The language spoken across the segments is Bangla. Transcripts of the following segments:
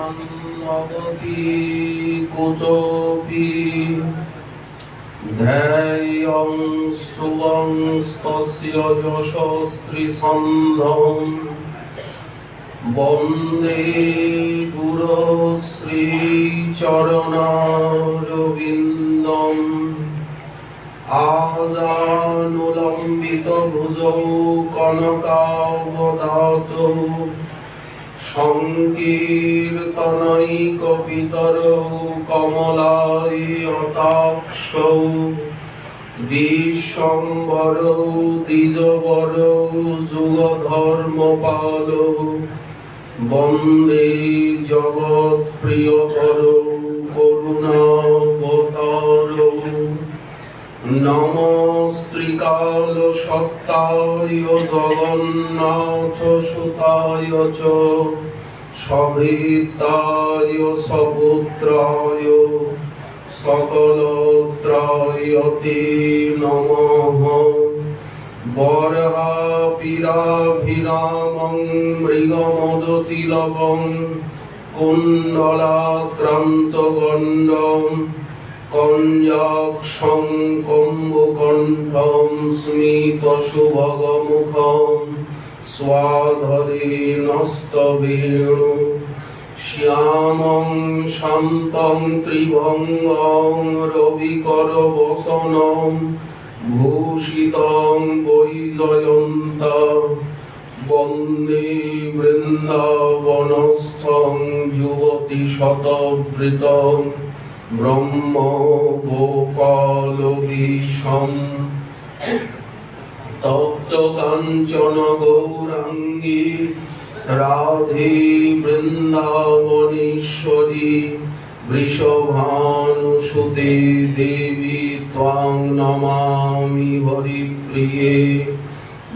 प्रसादन्नवति कुतोऽपि ध्येयं स्तुवंस्तस्य यशस्त्रिसन्धम् वन्दे गुरो श्रीचरणारविन्दम् आजानुलम्बितभुजौ कनकावदातौ संकीर्तनैकपितरौ कमलायताक्षौ विश्वम्भरौ द्विजवरौ जुगधर्मपालौ वन्दे जगत्प्रियकरौ करुणावतारौ नमस्त्रिकालसत्ताय जगन्नाथसुताय च सभृताय सपुत्राय सकलत्राय ते नमः। वराभिराभिरामं मृगमदतिलकं कुण्डलाक्रान्तगण्डं कञ्जाक्षं कम्बुकण्ठं स्मितसुभगमुखं स्वाधरेणस्तवेणु श्यामं शान्तं त्रिभङ्गं रविकरवसनं भूषितं वैजयन्ता वन्दे वृन्दावनस्थं युवतिशतवृतं ब्रह्म गोपालवीशम् तप्त काञ्चन गौराङ्गी राधे वृन्दावनेश्वरी वृषभानुसुते देवी त्वां नमामि हरिप्रिये।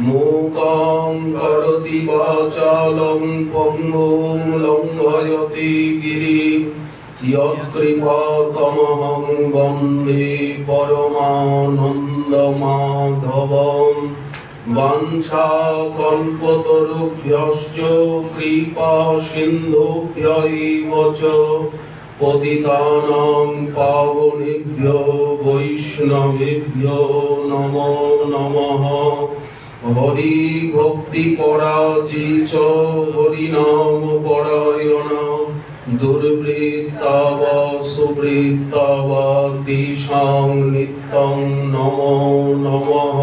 मूकं करोति वाचालं पङ्गुं लङ्घयति गिरिं यत्कृपातमहं वन्दे परमानन्दमाधवम्। वाञ्छाकल्पतरुभ्यश्च कृपासिन्धुभ्य एव च पतितानां पावनेभ्यो वैष्णवेभ्यो नमो नमः। हरिभक्तिपराजी च हरिनामपरायण दुर्वृत्ता वा सुवृत्ता वा तेषां नित्यं नमो नमः।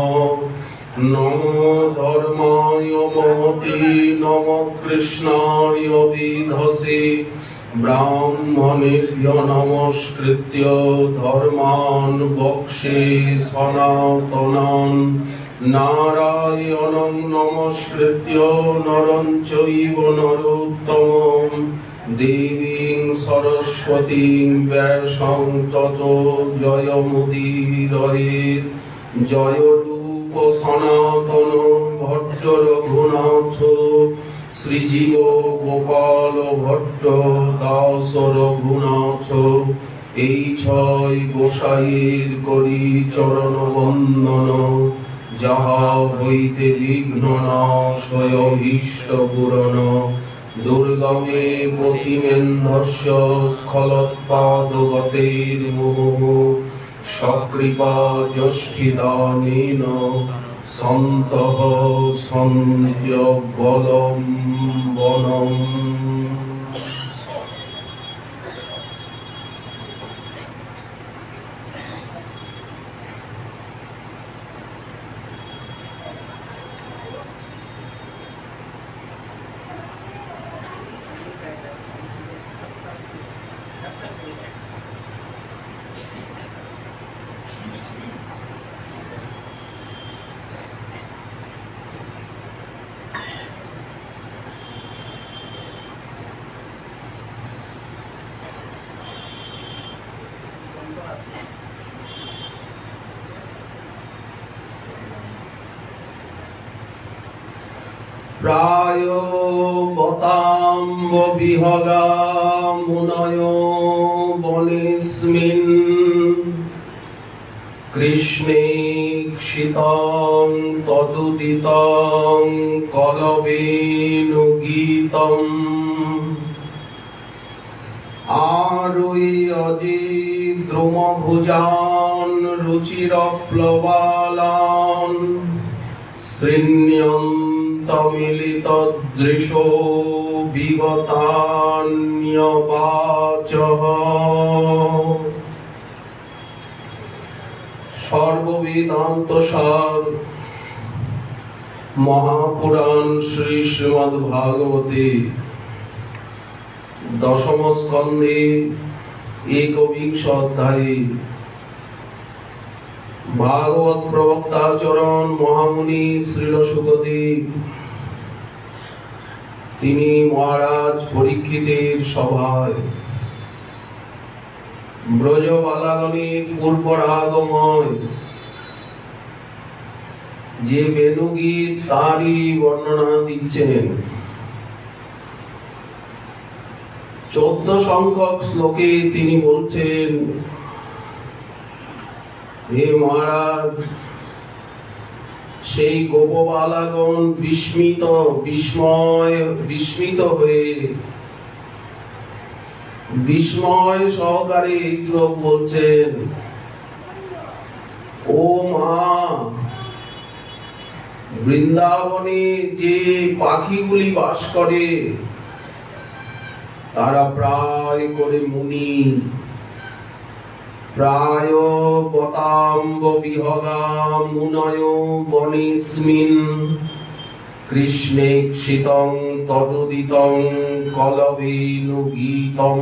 नमो धर्माय महते नमो कृष्णाय विधसे ब्राह्मणेभ्यो नमस्कृत्य धर्मान् वक्षे सनातनान् नारायणं नमस्कृत्य नरं चैव नरोत्तमं देवीं सरस्वतीं व्यासं ततो जयमुदीरयेत्। जय रूप सनातन भट्ट रघुनाथ श्रीजीव गोपाल भट्ट दास रघुनाथ এই ছয় গোসাইয়ের করি চরণ বন্দন যাহা হইতে বিঘ্ন নাশয় অভীষ্ট পূরণ দুর্গমে প্রতিমেন্ধস্য স্খলৎপাদগতের্মুহুঃ সকৃপা জ্যেষ্ঠিদানেন সন্তঃ সন্ত্যবলম্বনম। प्राय बताम्ब विहगा मुनयो वनेस्मिन् कृष्णेक्षितं तदुदितं कलवेणुगीतम् আরুই অজি দ্রুমভুজান রুচির প্লবালান শ্রীণ্যন্তমিলিত দৃশো বিগতান্যবাচঃ। সর্ববেদান্ত সার মহাপুরাণ শ্রী শ্রীমদ্ ভাগবতে দশম স্কন্ধে একবিংশ অধ্যায়ে ভাগবত প্রবক্তাচরণ মহামুনি শ্রীল শুকদেব তিনি মহারাজ পরীক্ষিতের সভায় ব্রজবালাগণের পূর্বরাগময় যে বেণুগীত তারই বর্ণনা দিচ্ছেন। 14 সংখ্যক শ্লোকে তিনি বলছেন, হে মহারাজ, সেই গোপবালাগণ বিস্মিত হয়ে বিস্ময় সহকারে এই শ্লোক বলছেন, ও মা, বৃন্দাবনে যে পাখিগুলি বাস করে তারা প্রায় করে মুনি, প্রায় বতাম্ব বিহগা মুনয় বনেস্মিন কৃষ্ণে ক্ষিতং তদুদিতং কলবেনু গীতম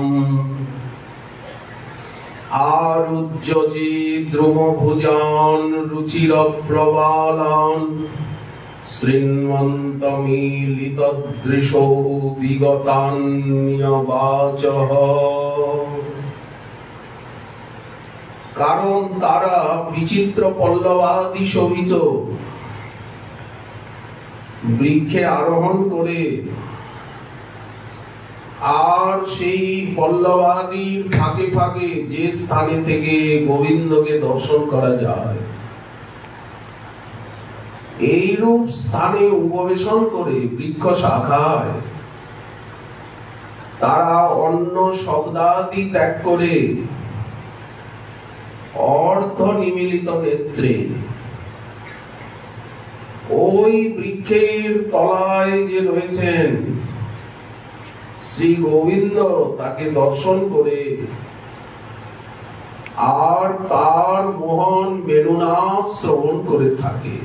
আরুজ্যজে দ্রুমভুজান রুচির প্রবালান শ্রীন্মন্তমিলিত দৃশো বিগতান্যবাচঃ। কারণ তারা বিচিত্র পল্লবাদি শোভিত বৃক্ষে আরোহণ করে আর সেই পল্লবাদির ফাঁকে ফাঁকে যে স্থানে থেকে গোবিন্দকে দর্শন করা যায় এইরূপ স্থানে উপবেশন করে বৃক্ষ শাখায় তারা অন্য শব্দাদি ত্যাগ করে অর্ধ নিমিলিত নেত্রে ওই বৃক্ষের তলায় যে রয়েছেন শ্রী গোবিন্দ তাকে দর্শন করে আর তার মোহন বেণুনাদ শ্রবণ করে থাকে।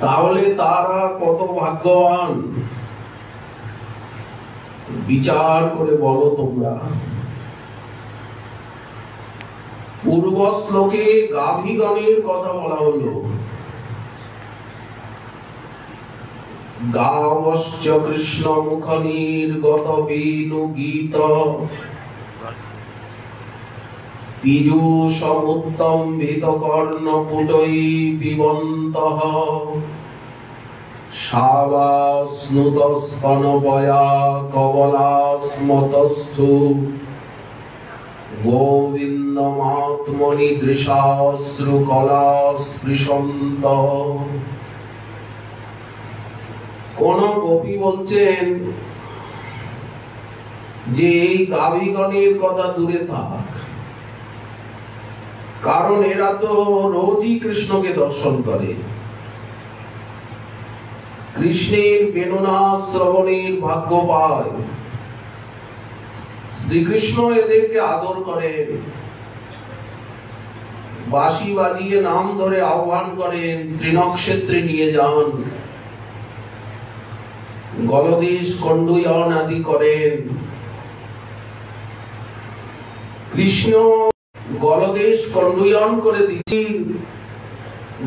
তাহলে তারা কত ভাগ্যবান বিচার করে বলো তোমরা। পূর্ব শ্লোকে গাভীগণের কথা বলা হলো, গাবশ্চ কৃষ্ণ মুখ নির্গত বেণু গীত পীযূষমুত্তম্ভিত কর্ণপুটৈ পিবন্তঃ শাবাস্নুতস্তনপয়া কবলাস্মতস্থু গোবিন্দমাত্মনি দৃশাশ্রু কলাস্পৃশন্ত। কোন গোপী বলছেন যে এই গাভীগণের কথা দূরে থাক, কারণ এরা তো রোজই কৃষ্ণকে দর্শন করে, কৃষ্ণের বেণুনাদ শ্রবণের ভাগ্য পায়, শ্রীকৃষ্ণ এদেরকে আদর করেন, বাঁশি বাজিয়ে নাম ধরে আহ্বান করেন, তৃণক্ষেত্রে নিয়ে যান, গলদেশ কণ্ডুয়ন আদি করেন। কৃষ্ণ গলদেশ কণ্ডুয়ন করে দিচ্ছি,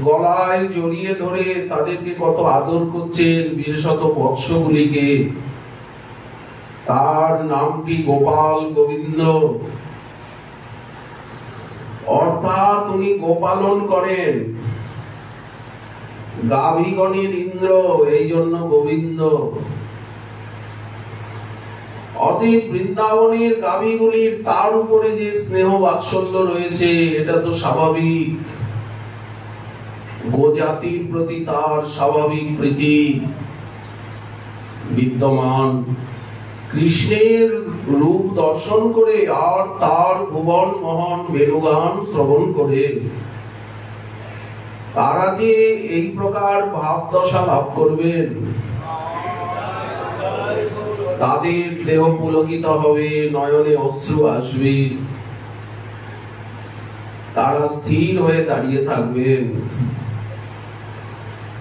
গলায় জড়িয়ে ধরে তাদেরকে কত আদর করছেন, বিশেষত বৎসগুলিকে। তার নামটি গোপাল গোবিন্দ, অর্থাৎ উনি গোপালন করেন। গাভীগণের ইন্দ্র, এই জন্য গোবিন্দ। অতএব বৃন্দাবনের গাভীগুলির তার উপরে যে স্নেহ বাৎসল্য রয়েছে এটা তো স্বাভাবিক। গোজাতির প্রতি তার স্বাভাবিক প্রীতি বিদ্যমান। কৃষ্ণের রূপ দর্শন করে আর তার ভুবন মোহন বেণুগান শ্রবণ করে তারা যে এই প্রকার ভাবদশা লাভ করবেন, তাদের দেহ পুলকিত হবে, নয়নে অশ্রু আসবে, তারা স্থির হয়ে দাঁড়িয়ে থাকবেন।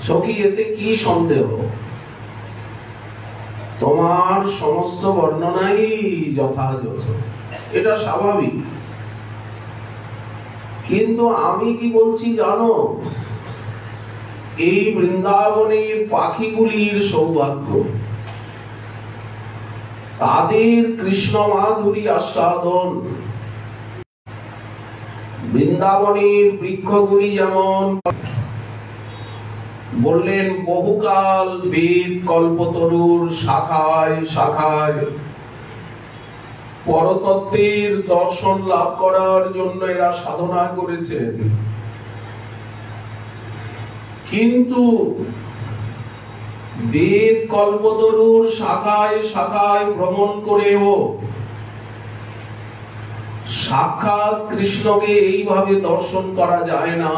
সখী, এতে কি সন্দেহ? তোমার সমস্ত বর্ণনাই যথাযথ, এটা স্বাভাবিক। কিন্তু আমি কি বলছি জানো? এই বৃন্দাবনের পাখিগুলির সৌভাগ্য, তাদের কৃষ্ণ মাধুরী আস্বাদন। বৃন্দাবনের বৃক্ষগুলি যেমন বললেন বহুকাল বেদ কল্পতরুর শাখায় শাখায় পরতত্ত্বের দর্শন লাভ করার জন্য এরা সাধনা করেছেন, কিন্তু বেদ কল্পতরুর শাখায় শাখায় ভ্রমণ করেও সাক্ষাৎ কৃষ্ণকে এইভাবে দর্শন করা যায় না,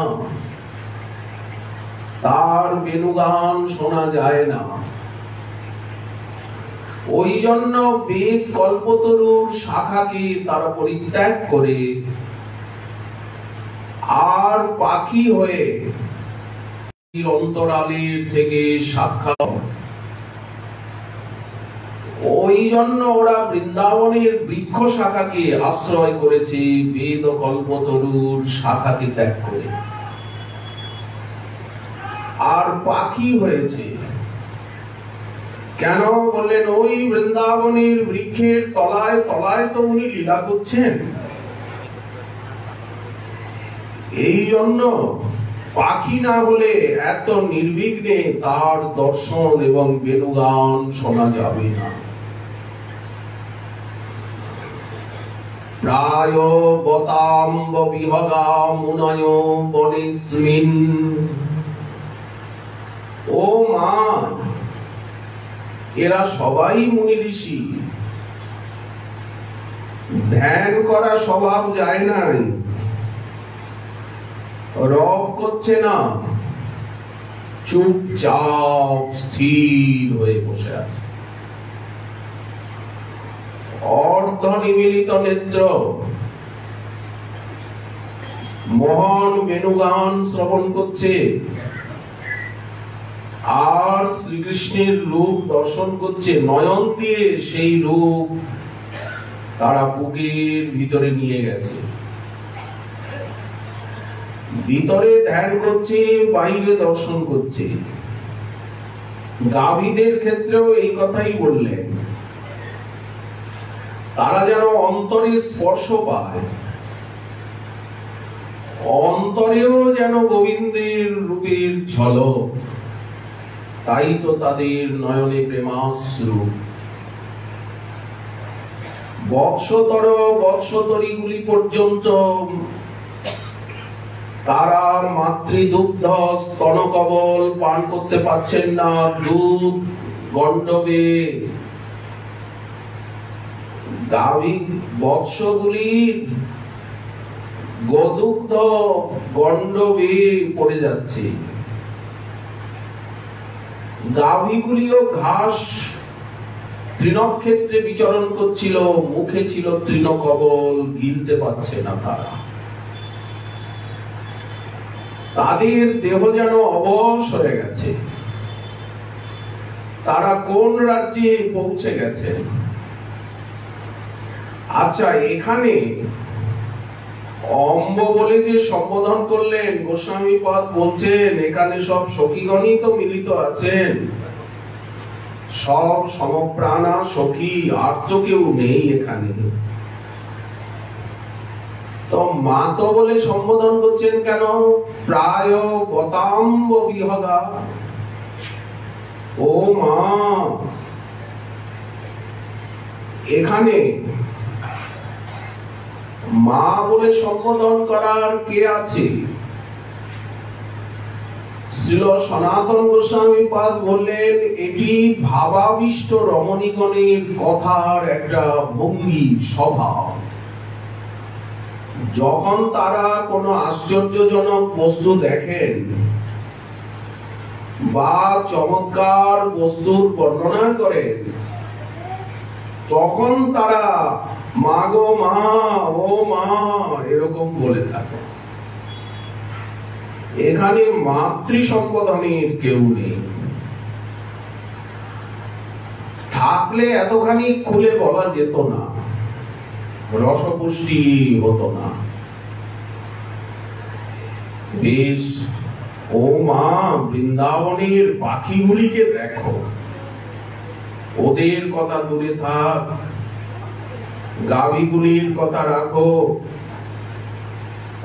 তার বেণুগান শোনা যায় না। ওই জন্য বেদ কল্পতরুর শাখাকে তারা পরিত্যাগ করে আর পাখি হয়ে অন্তরালের থেকে সাক্ষাৎ, ওই জন্য ওরা বৃন্দাবনের বৃক্ষ শাখাকে আশ্রয় করেছে, বেদ কল্পতরুর শাখাকে ত্যাগ করে, আর পাখি হয়েছে। কেন বললেন? ওই বৃন্দাবনের বৃক্ষের তলায় তলায় তো উনি লীলা করছেন, এই জন্য পাখি না হলে এত নির্বিঘ্নে তার দর্শন এবং বেণুগান শোনা যাবে না। প্রায় বতাম্ব বিহগা মুনয় বনেস্মিন। ও মা, এরা সবাই মুনি ঋষি, ধ্যান করা স্বভাব যায় নাই, রব করছে না, চুপচাপ স্থির হয়ে বসে আছে, অর্ধ নিমিলিত নেত্র, মহান বেণুগান শ্রবণ করছে আর শ্রীকৃষ্ণের রূপ দর্শন করছে। নয়ন দিয়ে সেই রূপ তারা বুকের ভিতরে নিয়ে গেছে, ভিতরে ধ্যান করছে, বাইরে দর্শন করছে। গাভীদের ক্ষেত্রেও এই কথাই বললেন, তারা যেন অন্তরে স্পর্শ পায়, অন্তরেও যেন গোবিন্দের রূপের ঝলক, তাই তো তাদের নয়নে প্রেমাশ্রু। বৎসতর বৎসতরীগুলি পর্যন্ত তারা মাতৃদুগ্ধ স্তনকবল পান করতে পারছেন না, দুধ গণ্ডবে। গাভী বৎসগুলি গোদুগ্ধ গণ্ডবে পড়ে যাচ্ছে, গাভীগুলিও ঘাস তৃণক্ষেত্রে বিচরণ করছিল, মুখে ছিল তৃণকবল, গিলতে পারছে না তারা। তাদের দেহ যেন অবশ হয়ে গেছে, তারা কোন রাজ্যে পৌঁছে গেছে। আচ্ছা, এখানে অম্ব বলে যে সম্বোধন করলেন, গোস্বামীপাদ বলছেন এখানে সব সখীগণই তো মিলিত আছেন, সব সমপ্রাণা সখী, আর তো কেউ নেই এখানে। তো মাতো বলে সম্বোধন করছেন কেন? প্রায় বতাম্ব বিহগা। ও মা, এখানে মা বলে সম্বোধন করার কে আছে? শ্রীল সনাতন গোস্বামী পাদ বললেন, এটি ভাবাবিষ্ট রমণীগণের কথার একটা ভঙ্গি, স্বভাব। যখন তারা কোনো আশ্চর্যজনক বস্তু দেখেন বা চমৎকার বস্তুর বর্ণনা করেন, তখন তারা মা গো মা, ও মা এরকম বলে থাকে। এখানে মাতৃ সম্বোধনের কেউ নেই। থাকলে এতখানি খুলে বলা যেত না, রসপুষ্টি হতো না। বেশ, ও মা, বৃন্দাবনের পাখিগুলিকে দেখো, ওদের কথা দূরে থাক, গাভীগুলির কথা রাখো,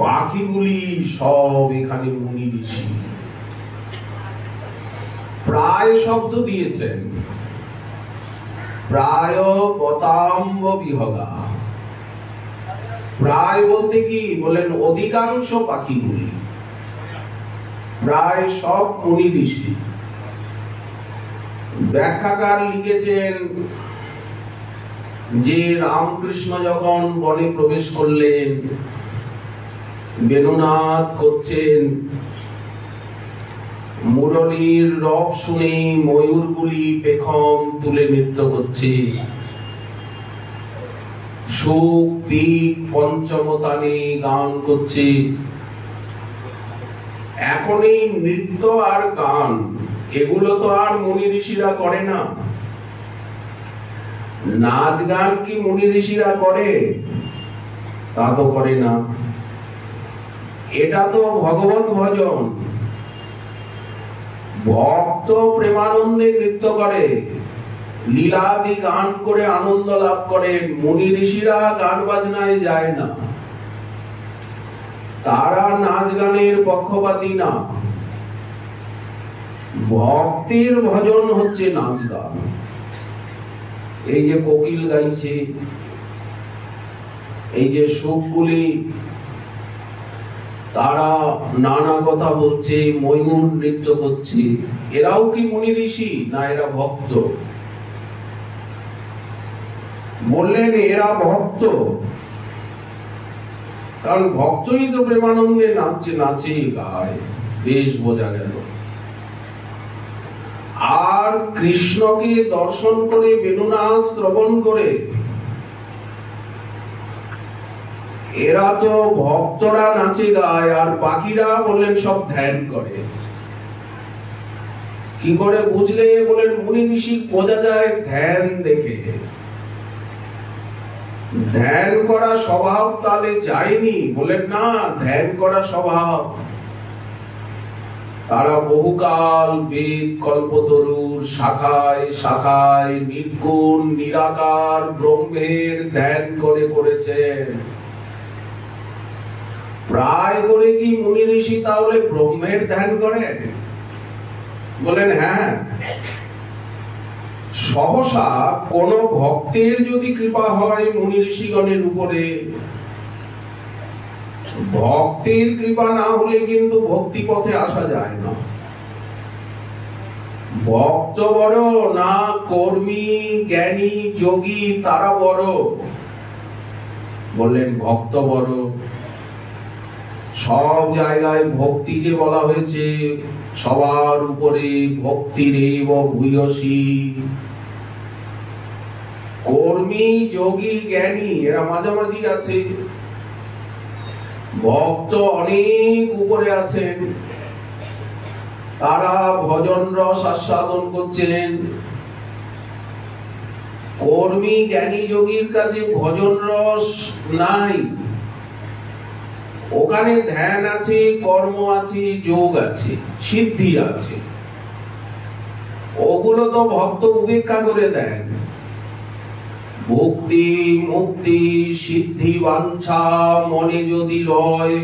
পাখিগুলি সব এখানে মুনি ঋষি। প্রায় শব্দ দিয়েছেন, প্রায় পতাম্ব বিহগা। প্রায় বলতে কি বলেন, অধিকাংশ পাখিগুলি, প্রায় সব মুনি ঋষি। ব্যাখ্যাকার লিখেছেন যে রামকৃষ্ণ যখন বনে প্রবেশ করলেন, বেণুনাদ করছেন, মুরলীর রব শুনে ময়ূরগুলি পেখম তুলে নৃত্য করছে, সুখ পিক পঞ্চমতানে গান করছে। এখন এই নৃত্য আর গান এগুলো তো আর মুনি ঋষিরা করে না। নাচ গান কি মুনি ঋষিরা করে? তা তো করে না। এটা তো ভগবত ভজন। ভক্ত প্রেমানন্দে নৃত্য করে, লীলাদি গান করে আনন্দ লাভ করেন। মুনি ঋষিরা গান বাজনায় যায় না, তারা নাচ গানের পক্ষপাতী না। ভক্তির ভজন হচ্ছে নাচ গান। এই যে কোকিল গাইছে, এই যে সুখগুলি, তারা নানা কথা বলছে, ময়ূর নৃত্য করছে, এরাও কি মুনি ঋষি? না, এরা ভক্ত। বললেন এরা ভক্ত, কারণ ভক্তই তো প্রেমানন্দে নাচছে, নাচে গায়, বেশ বোঝা গেল। আর কৃষ্ণকে দর্শন করে, বেণুনাদ শ্রবণ করে, এরা তো ভক্তরা নাচে গায়, আর পাখিরা বললেন সব ধ্যান করে। কি করে বুঝলে? বলেন মুনি ঋষি বোঝা যায় ধ্যান দেখে। ধ্যান করা স্বভাব তাহলে যায়নি? বলেন না, ধ্যান করা স্বভাব। তারা বহুকাল বেদ কল্পতরুর শাখায় শাখায় নির্গুণ নিরাকার ব্রহ্মের ধ্যান করে করেছেন। প্রায় করে কি মুনি ঋষি তাহলে ব্রহ্মের ধ্যান করেন? বলেন হ্যাঁ। সহসা কোন ভক্তের যদি কৃপা হয় মুনি ঋষিগণের উপরে, ভক্তের কৃপা না হলে কিন্তু ভক্তি পথে আসা যায় না। ভক্ত বড় না কর্মী জ্ঞানী যোগী তারা বড়? বললেন ভক্ত বড়। সব জায়গায় ভক্তিকে বলা হয়েছে সবার উপরে, ভক্তিরেব ভূয়সী। কর্মী যোগী জ্ঞানী এরা মাঝামাঝি আছে, ভক্ত অনেক উপরে আছেন, তারা ভজন রস আস্বাদন করছেন। কর্মী জ্ঞানী যোগীর কাছে ভজন রস নাই, ওখানে ধ্যান আছে, কর্ম আছে, যোগ আছে, সিদ্ধি আছে। ওগুলো তো ভক্ত উপেক্ষা করে দেন। ভক্তি মুক্তি সিদ্ধি বাঞ্ছা মনে যদি রয়,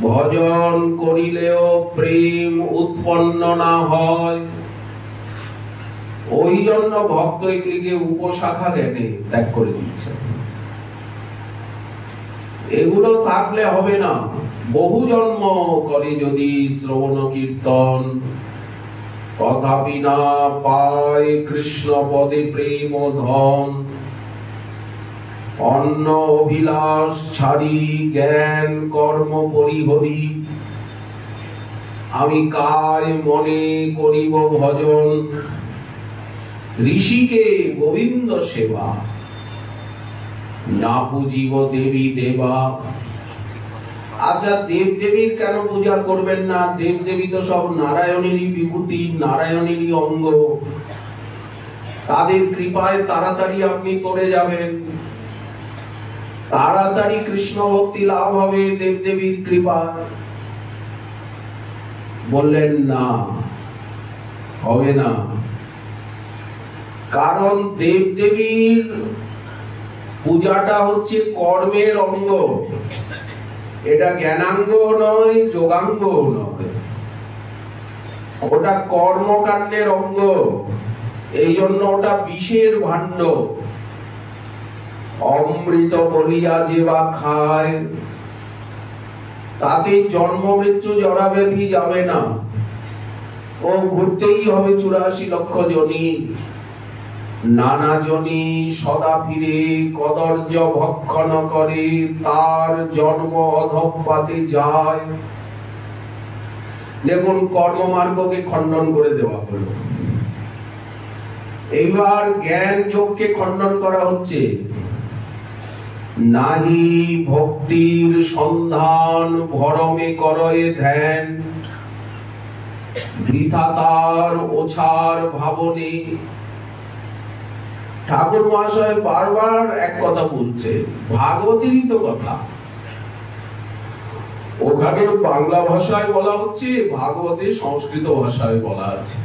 ভজন করিলেও প্রেম উৎপন্ন না হয়। ওই জন্য ভক্ত এগুলিকে উপশাখা জ্ঞানে ত্যাগ করে দিচ্ছে। এগুলো থাকলে হবে না। বহু জন্ম করে যদি শ্রবণ কীর্তন, তথাপি না পায় কৃষ্ণ পদে প্রেম ধন। অন্য অভিলাষ ছাড়ি জ্ঞান কর্ম পরিহরি, আমি কায় মনে করিব ভজন। ঋষিকে গোবিন্দ সেবা, না পুজিব দেবী দেবা। আচ্ছা, দেব দেবীর কেন পূজা করবেন না? দেব দেবী তো সব নারায়ণেরই বিভূতি, নারায়ণেরই অঙ্গ। তাদের কৃপায় তাড়াতাড়ি আপনি তরে যাবেন, তাড়াতাড়ি কৃষ্ণ ভক্তি লাভ হবে দেব দেবীর কৃপায়। বললেন না, হবে না। কারণ দেব দেবীর পূজাটা হচ্ছে কর্মের অঙ্গ, এটা জ্ঞানাঙ্গ নয়, যোগাঙ্গ নয়, ওটা কর্মকাণ্ডের অঙ্গ। এই জন্য ওটা বিষের ভাণ্ড। অমৃত বলিয়া যে বা খায়, তাতে জন্ম মৃত্যু জরা ব্যাধি যাবে না, ও ঘুরতেই হবে 84 লক্ষ জনি। নানা জনি সদা ফিরে কদর্য ভক্ষণ করে, তার জন্ম অধঃপাতে যায়। দেখুন, কর্মমার্গকে খণ্ডন করে দেওয়া হলো, এইবার জ্ঞান যোগকে খণ্ডন করা হচ্ছে। নাহি ভক্তির সন্ধান ভরমে করয়ে ধ্যান, বৃথা তার ওছার ভাবনে। ঠাকুর মহাশয় বারবার এক কথা বলছে, ভাগবতেরই তো কথা। ওখানে বাংলা ভাষায় বলা হচ্ছে, ভাগবতে সংস্কৃত ভাষায় বলা আছে।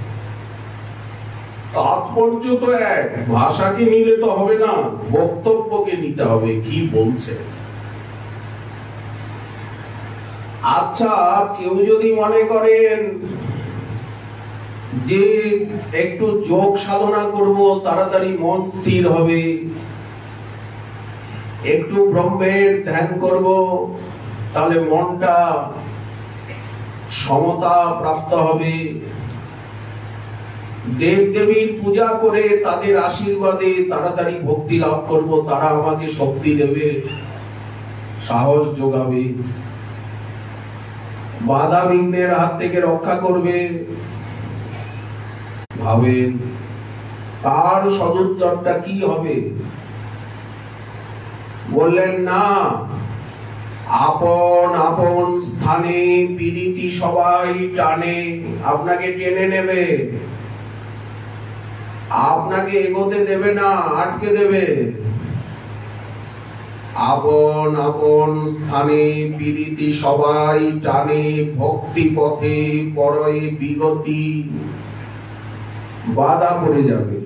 তাৎপর্য তো এক, ভাষাকে নিলে তো হবে না, বক্তব্যকে নিতে হবে, কি বলছে। আচ্ছা, কেউ যদি মনে করেন যে একটু যোগ সাধনা করব, তাড়াতাড়ি মন স্থির হবে, একটু ব্রহ্মের ধ্যান করব, তাহলে মনটা সমতা প্রাপ্ত হবে, দেব দেবীর পূজা করে তাদের আশীর্বাদে তাড়াতাড়ি ভক্তি লাভ করব, তারা আমাকে শক্তি দেবে, সাহস যোগাবে, বাধা বিঘ্নের হাত থেকে রক্ষা করবে। ভাবেন তার সদুত্তরটা কি হবে? বললেন না, আপন আপন স্থানে পীড়িতি সবাই টানে, আপনাকে টেনে নেবে, আপনাকে এগোতে দেবে না, আটকে দেবে। আপন আপন স্থানে পীড়িতি সবাই টানে, ভক্তি পথে পরয়ে বিগতি, বাধা পড়ে যাবে।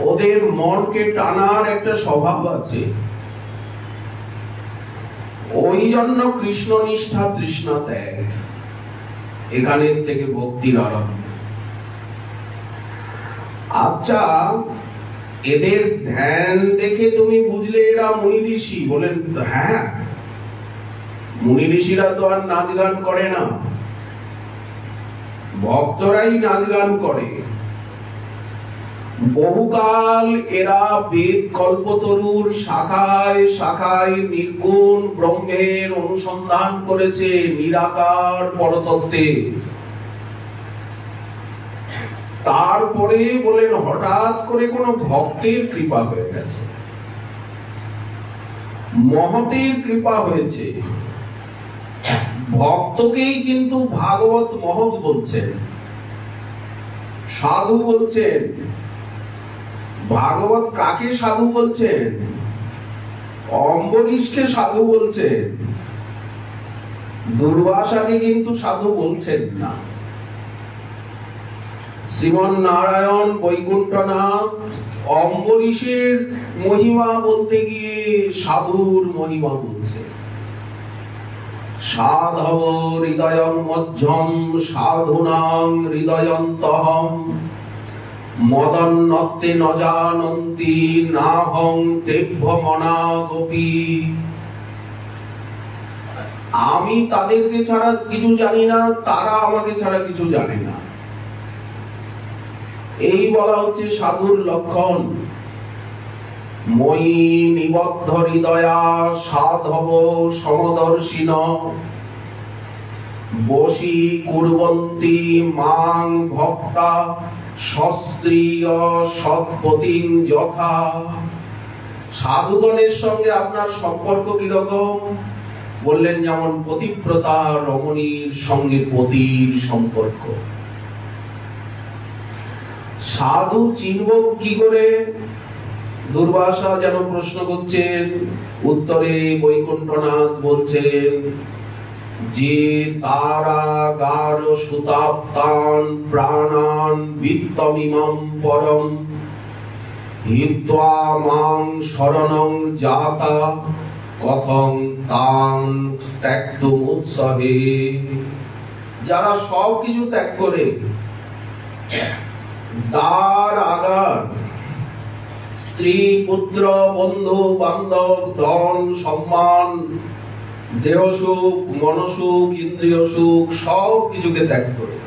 ওদের মনকে টানার একটা স্বভাব আছে, ওই জন্য কৃষ্ণ নিষ্ঠা তৃষ্ণা ত্যাগ, এখানের থেকে ভক্তির আরম্ভ। আচ্ছা, এদের ধ্যান দেখে তুমি বুঝলে এরা মুনি ঋষি? বলেন হ্যাঁ, মুনি ঋষিরা তো আর নাচ গান করে না, ভক্তরাই নাচ গান করে। বহুকাল এরা বেদ কল্পতরুর শাখায় শাখায় নির্গুণ ব্রহ্মের অনুসন্ধান করেছে, নিরাকার পরতত্ত্বে। তারপরে বলেন হঠাৎ করে কোন ভক্তের কৃপা হয়ে গেছে, মহতের কৃপা হয়েছে। ভক্তকেই কিন্তু ভাগবত মহৎ বলছেন, সাধু বলছেন। ভাগবত কাকে সাধু বলছেন? অম্বরীশকে সাধু বলছেন, দুর্বাসাকে কিন্তু সাধু বলছেন না। শ্রীমন নারায়ণ বৈকুণ্ঠনাথ অম্বরীশের মহিমা বলতে গিয়ে সাধুর মহিমা বলছে। সাধব হৃদয়ং মধ্যম সাধুনাং হৃদয়ন্তহম, মদন্নত্তে ন জানন্তি নাহং তেভ্য মনা গোপী। আমি তাদেরকে ছাড়া কিছু জানি না, তারা আমাকে ছাড়া কিছু জানে না। এই বলা হচ্ছে সাধুর লক্ষণ। মই নিবদ্ধ হৃদয়া সাধব সমদর্শিন বশী কুর্বন্তি মাং ভক্তা সস্ত্রীয় সৎপতিং যথা। সাধুগণের সঙ্গে আপনার সম্পর্ক কিরকম? বললেন যেমন পতিব্রতা রমণীর সঙ্গে পতির সম্পর্ক। সাধু চিনব কি করে? দুর্বাসা যেন প্রশ্ন করছেন, উত্তরে বৈকুণ্ঠনাথ বলছেন যে তারা গার সুতাপ্তান প্রাণান বিত্তমিমাম পরম হিত্বা মাং শরণং জাতা কথং তাং ত্যক্তুম উৎসহে। যারা সব কিছু ত্যাগ করে দ্বার আগার স্ত্রী পুত্র বন্ধু বান্ধব ধন সম্মান দেহ সুখ মনসুখ ইন্দ্রিয় সুখ সব কিছুকে ত্যাগ করে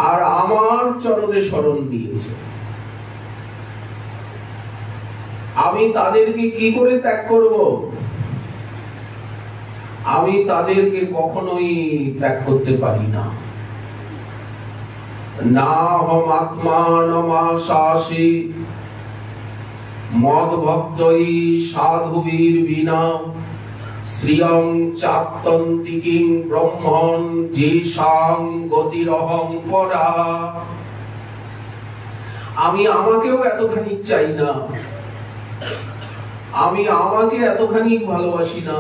আর আমার চরণে শরণ দিয়েছে, আমি তাদেরকে কি করে ত্যাগ করব? আমি তাদেরকে কখনোই ত্যাগ করতে পারি না। না হম আত্মানমাশাসি মদ ভক্তই সাধুবীর বিনা শ্রিয়ং চাত্তন্তিকিং ব্রহ্মণ যেষাং গতিরহং পরা। আমি আমাকেও এতখানি চাই না, আমি আমাকে এতখানি ভালোবাসি না,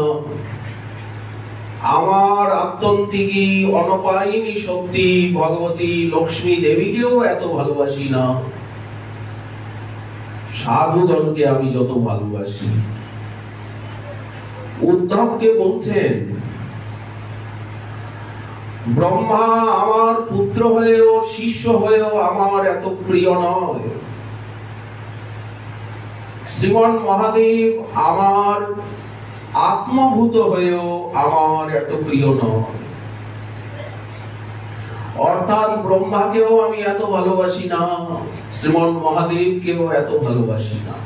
আমার আত্যন্তিকী অনপায়িনী শক্তি ভগবতী লক্ষ্মী দেবীকেও এত ভালোবাসি না, সাধুগণকে আমি যত ভালোবাসি। উদ্ধবকে বলছেন ব্রহ্মা আমার পুত্র হয়েও শিষ্য হয়েও আমার এত প্রিয় নয়, শ্রীমন মহাদেব আমার আত্মভূত হয়েও আমার এত প্রিয় নয়। অর্থাৎ ব্রহ্মাকেও আমি এত ভালোবাসি না, শ্রীমন মহাদেবকেও এত ভালোবাসি না।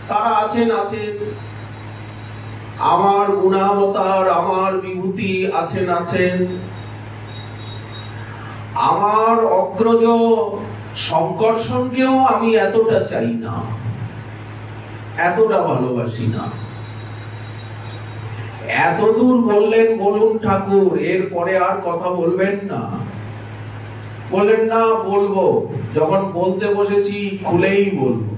তারা আছেন আছেন, আমার গুণাবতার আমার বিভূতি আছেন আছেন, আমার অগ্রজ শঙ্কর্ষণকেও আমি এতটা চাই না, এতটা ভালোবাসি না। এতদূর বললেন, বলুন ঠাকুর, এরপরে আর কথা বলবেন না? বললেন না, বলবো, যখন বলতে বসেছি খুলেই বলবো।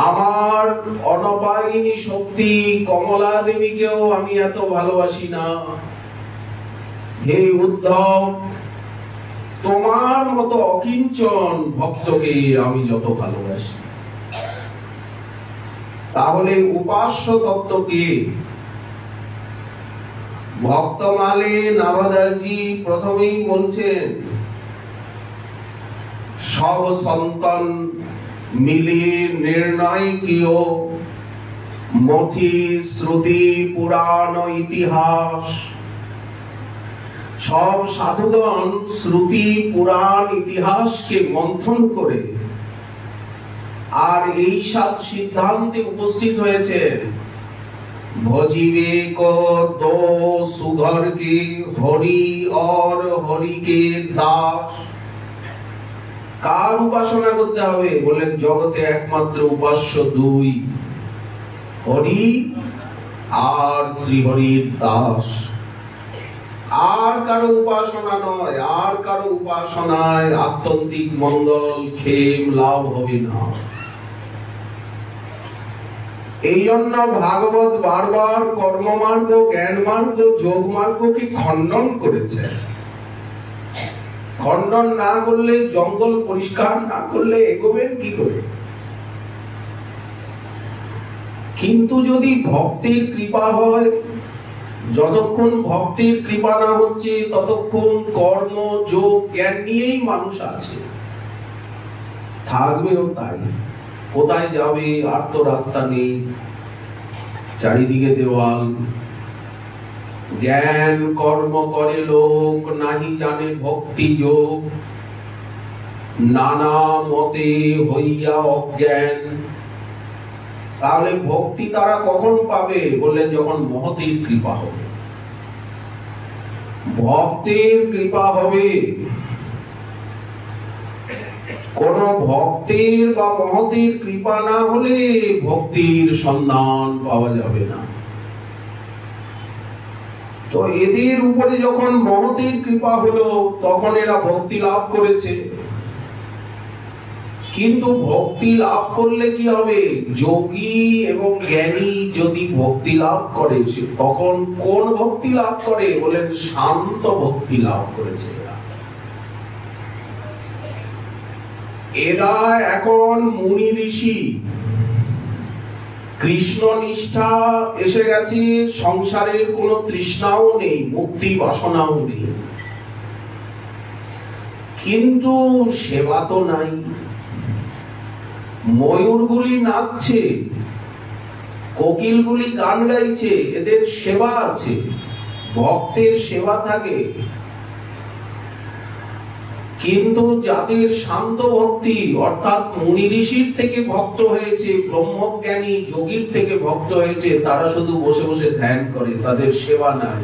আমার অনপায়িনী শক্তি কমলা দেবীকেও আমি এত ভালোবাসি না। হে উদ্ধব, তোমার মতো অকিঞ্চন ভক্তকে আমি যত ভালোবাসি। তাহলে উপাস্য তত্ত্ব কে? ভক্তমালে নাভাদাসজি প্রথমেই বলছেন সব সন্তান মিলিয়ে নির্ণয় কিও মথি শ্রুতি পুরাণ ইতিহাস। সব সাধুগণ শ্রুতি পুরাণ ইতিহাসকে মন্থন করে আর এই সাত সিদ্ধান্তে উপস্থিত হয়েছে ভজিবে কো দো সুঘর কে হরি और হরি কে দাস। কার উপাসনা করতে হবে? বলেন জগতে একমাত্র উপাস্য দুই, হরি আর শ্রীহরির দাস। আর কারো উপাসনা নয়, আর কারো উপাসনায় আত্যন্তিক মঙ্গল ক্ষেম লাভ হবে না। এই জন্য ভাগবত বারবার কর্মমার্গ জ্ঞান মার্গ যোগ মার্গকে খণ্ডন করেছে। খণ্ডন না করলে, জঙ্গল পরিষ্কার না করলে এগোবেন কি করে? কিন্তু যদি ভক্তির কৃপা হয়, যতক্ষণ ভক্তির কৃপা না হচ্ছে ততক্ষণ কর্ম যোগ জ্ঞান নিয়েই মানুষ আছে, থাকবেও তাই। কোথায় যাবে আর তো রাস্তা নেই। চারিদিকে দেওয়াল। জ্ঞান কর্ম করে লোক, নাহি জানে ভক্তি যোগ, নানা মতে হইয়া অজ্ঞান। তাহলে ভক্তি তারা কখন পাবে? বললেন যখন মহতীর কৃপা হবে। ভক্তের কৃপা হবে। কোন ভক্তের বা মহতের কৃপা না হলে ভক্তির সন্ধান পাওয়া যাবে না। তো এদের উপরে যখন মহতের কৃপা হলো তখন এরা ভক্তি লাভ করেছে। কিন্তু ভক্তি লাভ করলে কি হবে? যোগী এবং জ্ঞানী যদি ভক্তি লাভ করে, তখন কোন ভক্তি লাভ করে? বলেন শান্ত ভক্তি লাভ করেছে এরা। এরা এখন মুনি ঋষি, কৃষ্ণ নিষ্ঠা এসে গেছে, সংসারের কোনো তৃষ্ণাও নেই, মুক্তি বাসনাও নেই, কিন্তু সেবা তো নাই। ময়ূরগুলি নাচছে, কোকিলগুলি গান গাইছে, এদের সেবা আছে, ভক্তের সেবা থাকে। কিন্তু যাদের শান্ত ভক্তি, অর্থাৎ মুনি ঋষির থেকে ভক্ত হয়েছে, ব্রহ্মজ্ঞানী যোগীর থেকে ভক্ত হয়েছে, তারা শুধু বসে বসে ধ্যান করে, তাদের সেবা নাই।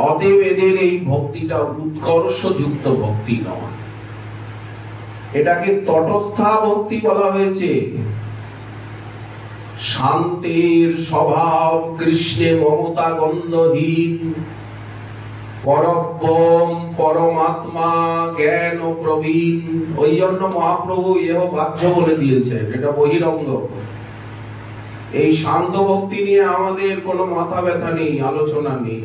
অতএব এদের এই ভক্তিটা উৎকর্ষযুক্ত ভক্তি নয়, এটাকে তটস্থা ভক্তি বলা হয়েছে। শান্তির স্বভাব, কৃষ্ণে মমতা গন্ধহীন, পরব্রহ্ম পরমাত্মা জ্ঞান ও প্রবীণ। ওই জন্য মহাপ্রভু এহ বাহ্য বলে দিয়েছেন, এটা বহিরঙ্গ। এই শান্ত ভক্তি নিয়ে আমাদের কোনো মাথা ব্যথা নেই, আলোচনা নেই।